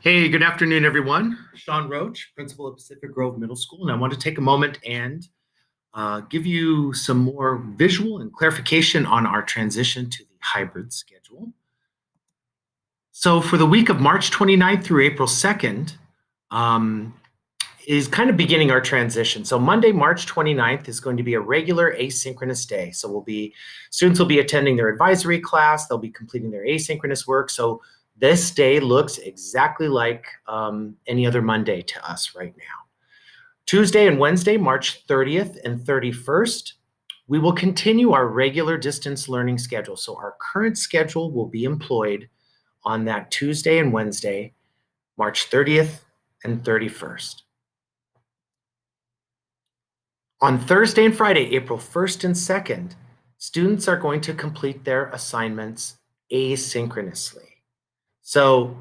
Hey, good afternoon, everyone. Sean Roach, principal of Pacific Grove Middle School, and I want to take a moment and give you some more visual and clarification on our transition to the hybrid schedule. So for the week of March 29th through April 2nd is kind of beginning our transition. So Monday, March 29th is going to be a regular asynchronous day. So students will be attending their advisory class, they'll be completing their asynchronous work. So this day looks exactly like any other Monday to us right now. Tuesday and Wednesday, March 30th and 31st, we will continue our regular distance learning schedule. So our current schedule will be employed on that Tuesday and Wednesday, March 30th and 31st. On Thursday and Friday, April 1st and 2nd, students are going to complete their assignments asynchronously. So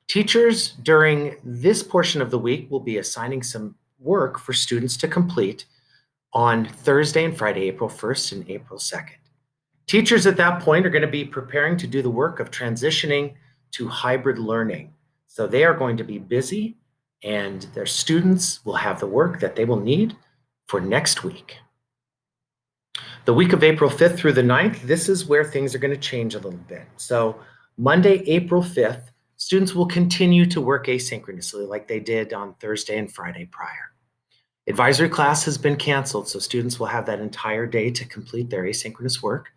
teachers during this portion of the week will be assigning some work for students to complete on Thursday and Friday, April 1st and April 2nd. Teachers at that point are going to be preparing to do the work of transitioning to hybrid learning. So they are going to be busy and their students will have the work that they will need for next week. The week of April 5th through the 9th, this is where things are going to change a little bit. So Monday, April 5th, students will continue to work asynchronously like they did on Thursday and Friday prior. Advisory class has been canceled, so students will have that entire day to complete their asynchronous work.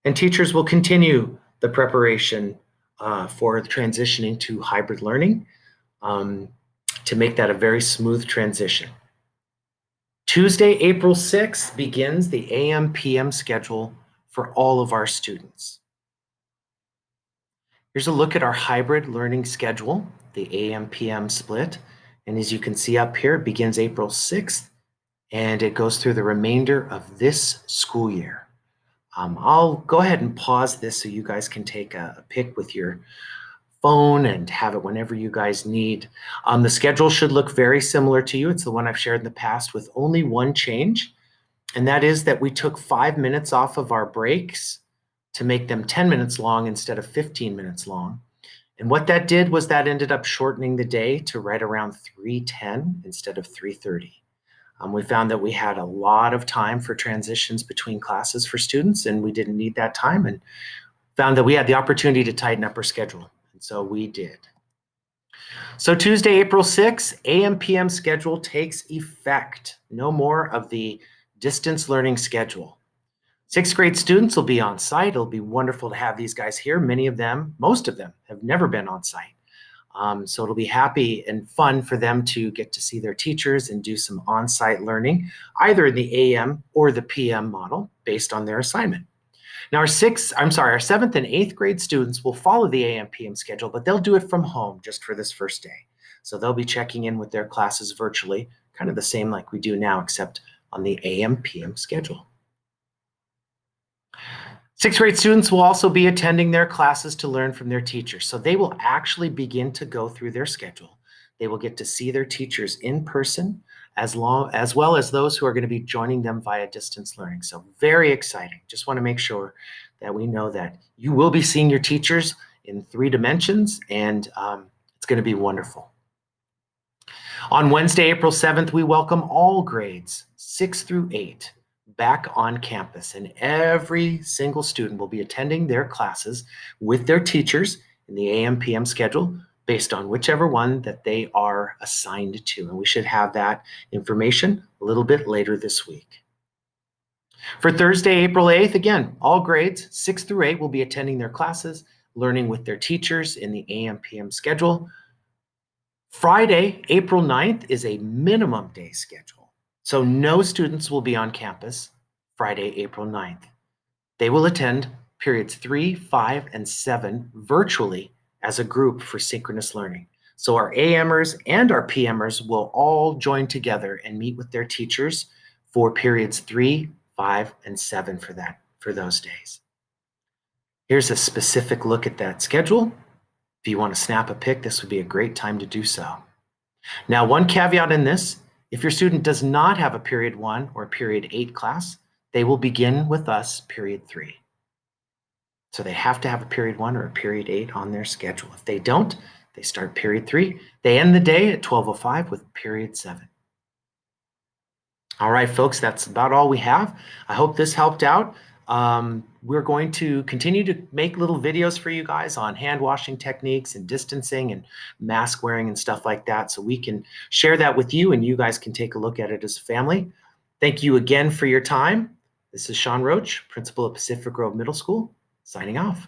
And teachers will continue the preparation for transitioning to hybrid learning to make that a very smooth transition. Tuesday, April 6th begins the AM-PM schedule for all of our students. Here's a look at our hybrid learning schedule, the AM-PM split. And as you can see up here, it begins April 6th and it goes through the remainder of this school year. I'll go ahead and pause this so you guys can take a pic with your phone and have it whenever you guys need. The schedule should look very similar to you. It's the one I've shared in the past with only one change, and that is that we took 5 minutes off of our breaks to make them 10 minutes long instead of 15 minutes long. And what that did was that ended up shortening the day to right around 3:10 instead of 3:30. We found that we had a lot of time for transitions between classes for students, and we didn't need that time, and found that we had the opportunity to tighten up our schedule. And so we did. So Tuesday, April 6th, AM-PM schedule takes effect. No more of the distance learning schedule. 6th grade students will be on site. It'll be wonderful to have these guys here. Many of them, most of them, have never been on site. So it'll be happy and fun for them to get to see their teachers and do some on-site learning, either in the AM or the PM model based on their assignment. Now our 7th and 8th grade students will follow the AM-PM schedule, but they'll do it from home just for this first day. So they'll be checking in with their classes virtually, kind of the same like we do now, except on the AM-PM schedule. 6th grade students will also be attending their classes to learn from their teachers. So they will actually begin to go through their schedule. They will get to see their teachers in person as well as those who are going to be joining them via distance learning. So very exciting. Just want to make sure that we know that you will be seeing your teachers in 3 dimensions, and it's going to be wonderful. On Wednesday, April 7th, we welcome all grades 6 through 8 back on campus, and every single student will be attending their classes with their teachers in the AM-PM schedule based on whichever one that they are assigned to. And we should have that information a little bit later this week. For Thursday, April 8th, again, all grades 6 through 8 will be attending their classes, learning with their teachers in the AM-PM schedule. Friday, April 9th is a minimum day schedule. So no students will be on campus Friday, April 9th. They will attend periods 3, 5, and 7 virtually as a group for synchronous learning. So our AMers and our PMers will all join together and meet with their teachers for periods 3, 5, and 7 for those days. Here's a specific look at that schedule. If you want to snap a pic, this would be a great time to do so. Now, one caveat in this, if your student does not have a period 1 or period 8 class, they will begin with us period 3. So they have to have a period 1 or a period 8 on their schedule. If they don't, They start period 3. They end the day at 12:05 with period 7. All right, folks, that's about all we have. I hope this helped out. We're going to continue to make little videos for you guys on hand washing techniques and distancing and mask wearing and stuff like that, so we can share that with you and you guys can take a look at it as a family. Thank you again for your time. This is Sean Roach, principal of Pacific Grove Middle School, signing off.